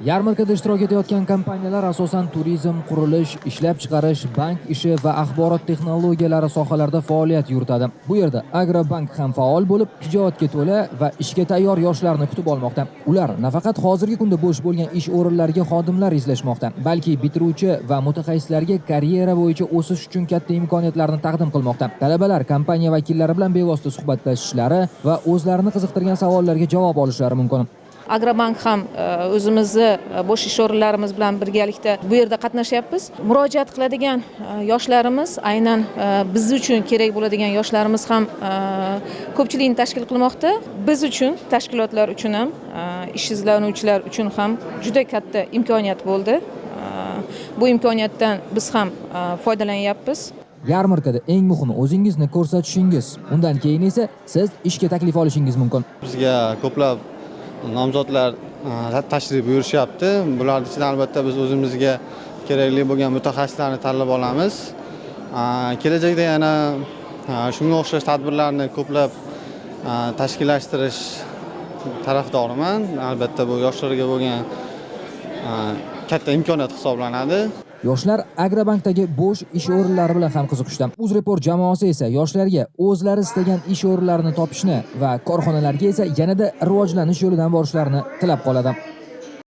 Yarmarkada ishtirok etayotgan kompaniyalar asosan turizm, qurilish, ishlab chiqarish, bank ishi va axborot texnologiyalari sohalarida faoliyat yuritadi. Bu yerda Agrobank ham faol bo'lib, shijoatga to'la va ishga tayyor yoshlarni kutib olmoqda. Ular nafaqat hozirgi kunda bo'sh bo'lgan ish o'rinlariga xodimlar izlashmoqda, balki bitiruvchi va mutaxassislarga karyera bo'yicha o'sish uchun katta imkoniyatlarni taqdim qilmoqda. Talabalar kompaniya vakillari bilan bevosita suhbatlashishlari va o'zlarini qiziqtirgan savollarga javob olishlari mumkin. Agrobank ham o'zimizni bo'sh ish o'rinlarimiz bilan birgalikda bu yerda qatnashyapmiz. Murojaat qiladigan yoshlarimiz, aynan biz uchun kerak bo'ladigan yoshlarimiz ham ko'pchilikni tashkil qilmoqda. Biz uchun, tashkilotlar uchun ham, ish izlanuvchilar uchun ham juda katta imkoniyat bo'ldi. Bu imkoniyatdan biz ham foydalanyapmiz. Yarmarkada eng muhimi o'zingizni ko'rsatishingiz. Undan keyin esa siz ishga taklif olishingiz mumkin. Bizga ko'plab nomzodlar tashrif buyurishyapti. Bularning ichidan albatta biz o'zimizga kerakli bo'lgan mutaxassislarni tanlab olamiz. Kelajakda yana shunga o'xshash tadbirlarni ko'plab tashkillashtirish tarafdoriman. Albatta bu yoshlarga bo'lgan katta imkoniyat hisoblanadi. Yoshlar Agrobankdagi bo'sh ish o'rinlari bilan ham qiziqishdi. UzReport jamoasi esa yoshlarga o'zlari istagan ish o'rinlarini topishni va korxonalarga esa yanada rivojlanish yo'lidan borishlarini tilab qoladi.